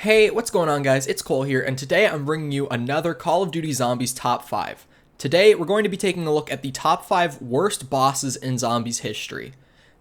Hey, what's going on guys? It's Cole here, and today I'm bringing you another Call of Duty Zombies Top 5. Today, we're going to be taking a look at the top 5 worst bosses in Zombies history.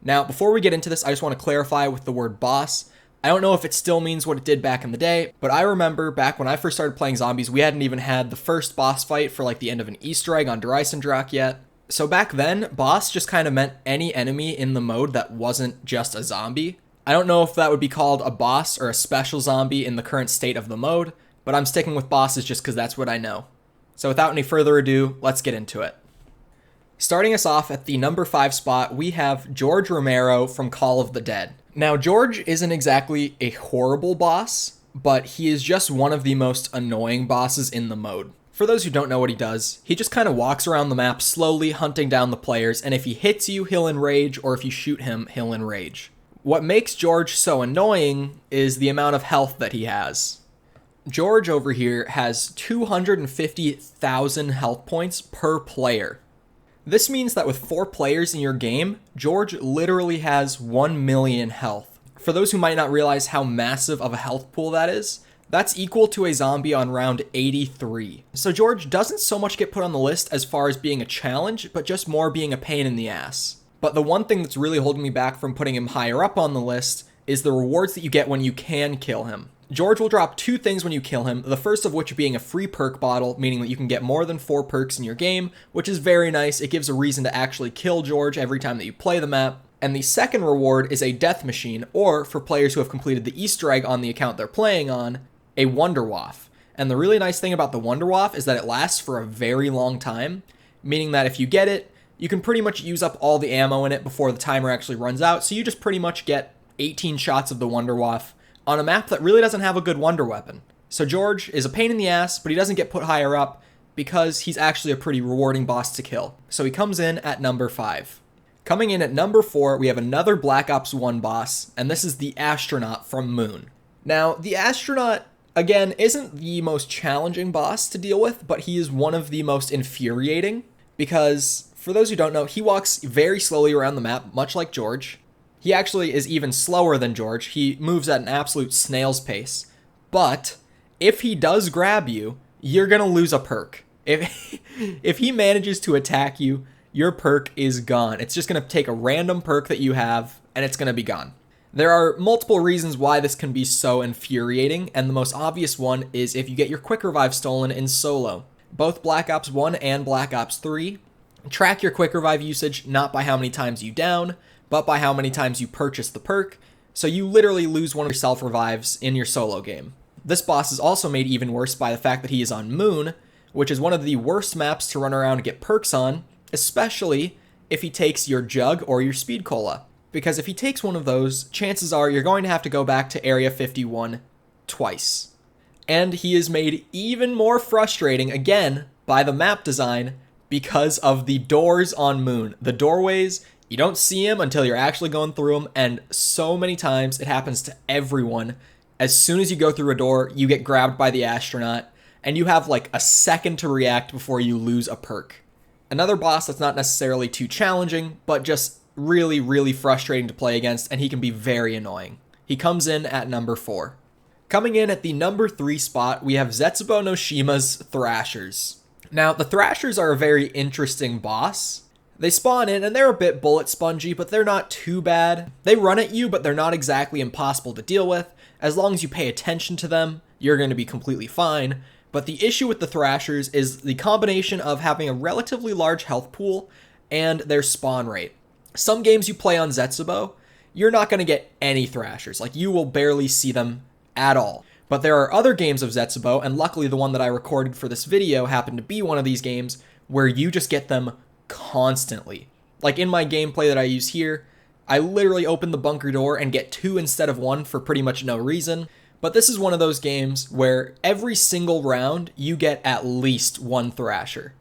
Now, before we get into this, I just want to clarify with the word boss. I don't know if it still means what it did back in the day, but I remember back when I first started playing Zombies, we hadn't even had the first boss fight for like the end of an Easter egg on Dreisendrach yet. So back then, boss just kind of meant any enemy in the mode that wasn't just a zombie. I don't know if that would be called a boss or a special zombie in the current state of the mode, but I'm sticking with bosses just because that's what I know. So without any further ado, let's get into it. Starting us off at the number 5 spot, we have George Romero from Call of the Dead. Now, George isn't exactly a horrible boss, but he is just one of the most annoying bosses in the mode. For those who don't know what he does, he just kind of walks around the map slowly hunting down the players, and if he hits you, he'll enrage, or if you shoot him, he'll enrage. What makes George so annoying is the amount of health that he has. George over here has 250,000 health points per player. This means that with 4 players in your game, George literally has 1 million health. For those who might not realize how massive of a health pool that is, that's equal to a zombie on round 83. So George doesn't so much get put on the list as far as being a challenge, but just more being a pain in the ass. But the one thing that's really holding me back from putting him higher up on the list is the rewards that you get when you can kill him. George will drop 2 things when you kill him, the first of which being a free perk bottle, meaning that you can get more than 4 perks in your game, which is very nice. It gives a reason to actually kill George every time that you play the map. And the second reward is a death machine, or for players who have completed the Easter egg on the account they're playing on, a Wunderwaffe. And the really nice thing about the Wunderwaffe is that it lasts for a very long time, meaning that if you get it, you can pretty much use up all the ammo in it before the timer actually runs out, so you just pretty much get 18 shots of the Wunderwaffe on a map that really doesn't have a good wonder weapon. So George is a pain in the ass, but he doesn't get put higher up because he's actually a pretty rewarding boss to kill. So he comes in at number 5. Coming in at number 4, we have another Black Ops 1 boss, and this is the Astronaut from Moon. Now, the Astronaut, again, isn't the most challenging boss to deal with, but he is one of the most infuriating because, for those who don't know, he walks very slowly around the map, much like George. He actually is even slower than George. He moves at an absolute snail's pace. But if he does grab you, you're going to lose a perk. If he manages to attack you, your perk is gone. It's just going to take a random perk that you have, and it's going to be gone. There are multiple reasons why this can be so infuriating, and the most obvious one is if you get your quick revive stolen in solo. Both Black Ops 1 and Black Ops 3 track your quick revive usage not by how many times you down, but by how many times you purchase the perk, so you literally lose one of your self-revives in your solo game. This boss is also made even worse by the fact that he is on Moon, which is one of the worst maps to run around and get perks on, especially if he takes your Jug or your Speed Cola. Because if he takes one of those, chances are you're going to have to go back to Area 51 twice. And he is made even more frustrating, again, by the map design because of the doors on Moon. The doorways, you don't see them until you're actually going through them, and so many times it happens to everyone. As soon as you go through a door, you get grabbed by the Astronaut, and you have like a second to react before you lose a perk. Another boss that's not necessarily too challenging, but just really, really frustrating to play against, and he can be very annoying. He comes in at number 4. Coming in at the number 3 spot, we have Zetsubou no Shima's Thrashers. Now, the Thrashers are a very interesting boss. They spawn in, and they're a bit bullet spongy, but they're not too bad. They run at you, but they're not exactly impossible to deal with. As long as you pay attention to them, you're going to be completely fine. But the issue with the Thrashers is the combination of having a relatively large health pool and their spawn rate. Some games you play on Zetsubou, you're not going to get any Thrashers. Like, you will barely see them at all. But there are other games of Zetsubou, and luckily the one that I recorded for this video happened to be one of these games, where you just get them constantly. Like in my gameplay that I use here, I literally open the bunker door and get 2 instead of 1 for pretty much no reason. But this is one of those games where every single round you get at least 1 Thrasher.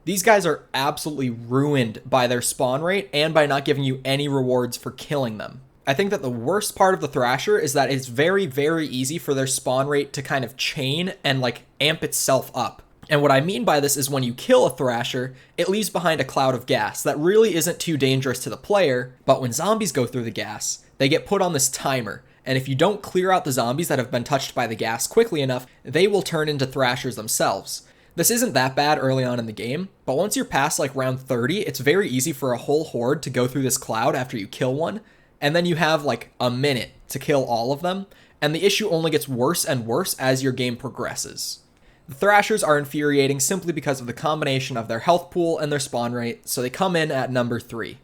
These guys are absolutely ruined by their spawn rate and by not giving you any rewards for killing them. I think that the worst part of the Thrasher is that it's very, very easy for their spawn rate to kind of chain and like amp itself up. And what I mean by this is when you kill a Thrasher, it leaves behind a cloud of gas that really isn't too dangerous to the player, but when zombies go through the gas, they get put on this timer, and if you don't clear out the zombies that have been touched by the gas quickly enough, they will turn into Thrashers themselves. This isn't that bad early on in the game, but once you're past like round 30, it's very easy for a whole horde to go through this cloud after you kill one, and then you have like a minute to kill all of them, and the issue only gets worse and worse as your game progresses. The Thrashers are infuriating simply because of the combination of their health pool and their spawn rate, so they come in at number 3.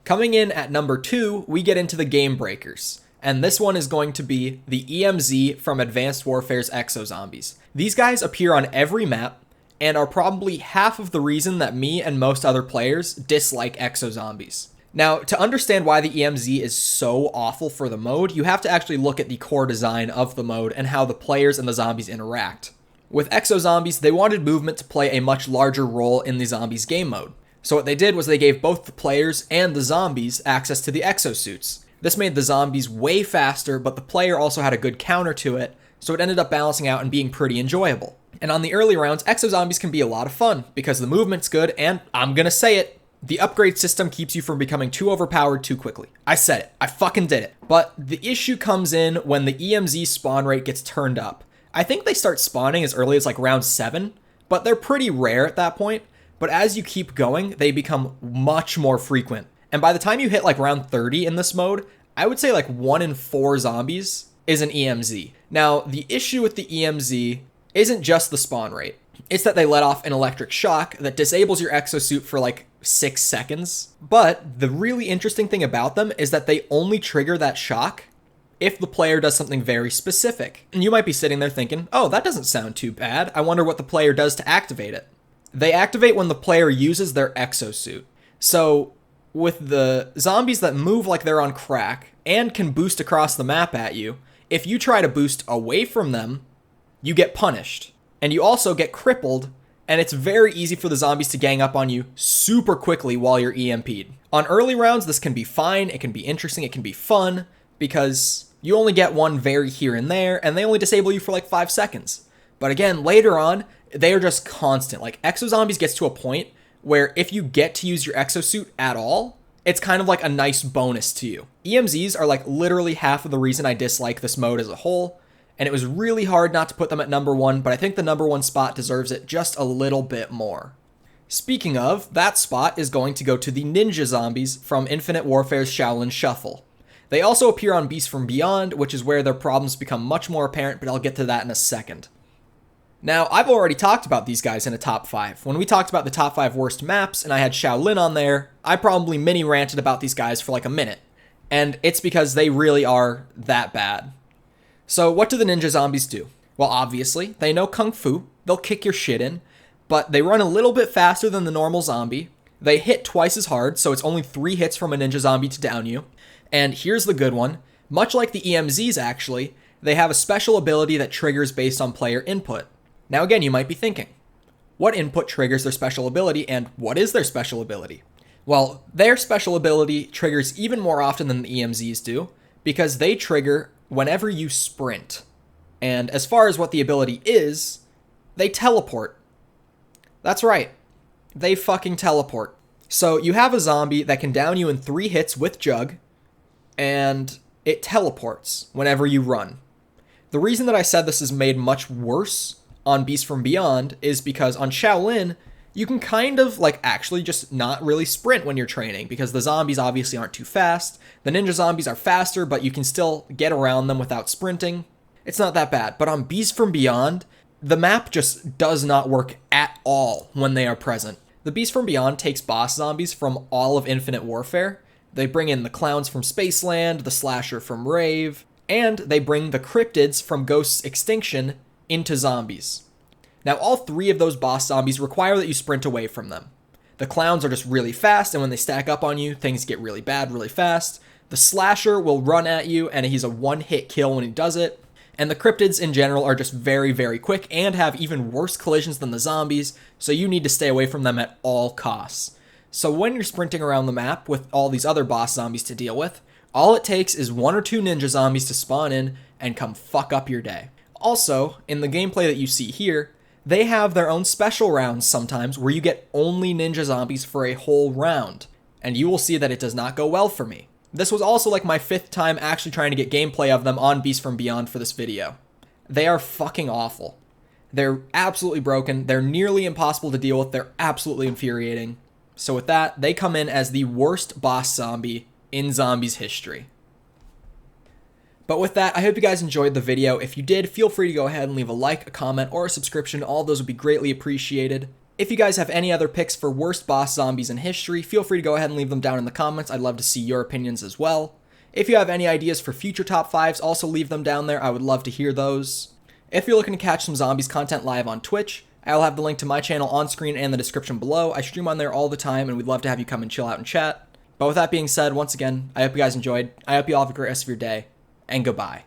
Coming in at number 2, we get into the Game Breakers, and this one is going to be the EMZ from Advanced Warfare's Exozombies. These guys appear on every map, and are probably half of the reason that me and most other players dislike Exozombies. Now, to understand why the EMZ is so awful for the mode, you have to actually look at the core design of the mode and how the players and the zombies interact. With Exozombies, they wanted movement to play a much larger role in the zombies game mode. So what they did was they gave both the players and the zombies access to the exosuits. This made the zombies way faster, but the player also had a good counter to it, so it ended up balancing out and being pretty enjoyable. And on the early rounds, Exozombies can be a lot of fun, because the movement's good, and I'm gonna say it, the upgrade system keeps you from becoming too overpowered too quickly. I said it. I fucking did it. But the issue comes in when the EMZ spawn rate gets turned up. I think they start spawning as early as like round 7, but they're pretty rare at that point. But as you keep going, they become much more frequent. And by the time you hit like round 30 in this mode, I would say like 1 in 4 zombies is an EMZ. Now, the issue with the EMZ isn't just the spawn rate. It's that they let off an electric shock that disables your exosuit for like 6 seconds. But the really interesting thing about them is that they only trigger that shock if the player does something very specific. And you might be sitting there thinking, oh, that doesn't sound too bad. I wonder what the player does to activate it. They activate when the player uses their exosuit. So with the zombies that move like they're on crack and can boost across the map at you, if you try to boost away from them, you get punished. And you also get crippled, and it's very easy for the zombies to gang up on you super quickly while you're EMP'd. On early rounds, this can be fine, it can be interesting, it can be fun, because you only get one very here and there, and they only disable you for like 5 seconds. But again, later on, they are just constant. Like, Exozombies gets to a point where if you get to use your exosuit at all, it's kind of like a nice bonus to you. EMZs are like literally half of the reason I dislike this mode as a whole, and it was really hard not to put them at number 1, but I think the number 1 spot deserves it just a little bit more. Speaking of, that spot is going to go to the Ninja Zombies from Infinite Warfare's Shaolin Shuffle. They also appear on Beast from Beyond, which is where their problems become much more apparent, but I'll get to that in a second. Now, I've already talked about these guys in a top 5. When we talked about the top 5 worst maps and I had Shaolin on there, I probably mini ranted about these guys for like a minute. And it's because they really are that bad. So what do the Ninja Zombies do? Well, obviously, they know Kung Fu, they'll kick your shit in, but they run a little bit faster than the normal zombie. They hit twice as hard, so it's only 3 hits from a Ninja Zombie to down you. And here's the good one. Much like the EMZs actually, they have a special ability that triggers based on player input. Now again, you might be thinking, what input triggers their special ability, and what is their special ability? Well, their special ability triggers even more often than the EMZs do, because they trigger whenever you sprint. And as far as what the ability is, they teleport. That's right, they fucking teleport. So you have a zombie that can down you in 3 hits with Jug, and it teleports whenever you run. The reason that I said this is made much worse on Beast from Beyond is because on Shaolin, you can kind of like actually just not really sprint when you're training, because the zombies obviously aren't too fast. The ninja zombies are faster, but you can still get around them without sprinting. It's not that bad. But on Beast from Beyond, the map just does not work at all when they are present. The Beast from Beyond takes boss zombies from all of Infinite Warfare. They bring in the clowns from Spaceland, the slasher from Rave, and they bring the cryptids from Ghost's Extinction into zombies. Now, all 3 of those boss zombies require that you sprint away from them. The clowns are just really fast, and when they stack up on you, things get really bad really fast. The slasher will run at you, and he's a 1-hit kill when he does it. And the cryptids in general are just very, very quick and have even worse collisions than the zombies, so you need to stay away from them at all costs. So when you're sprinting around the map with all these other boss zombies to deal with, all it takes is 1 or 2 ninja zombies to spawn in and come fuck up your day. Also, in the gameplay that you see here, they have their own special rounds sometimes where you get only ninja zombies for a whole round, and you will see that it does not go well for me. This was also like my 5th time actually trying to get gameplay of them on Beast from Beyond for this video. They are fucking awful. They're absolutely broken, they're nearly impossible to deal with, they're absolutely infuriating. So with that, they come in as the worst boss zombie in Zombies history. But with that, I hope you guys enjoyed the video. If you did, feel free to go ahead and leave a like, a comment, or a subscription. All those would be greatly appreciated. If you guys have any other picks for worst boss zombies in history, feel free to go ahead and leave them down in the comments. I'd love to see your opinions as well. If you have any ideas for future top 5s, also leave them down there. I would love to hear those. If you're looking to catch some zombies content live on Twitch, I'll have the link to my channel on screen and in the description below. I stream on there all the time, and we'd love to have you come and chill out and chat. But with that being said, once again, I hope you guys enjoyed. I hope you all have a great rest of your day, and goodbye.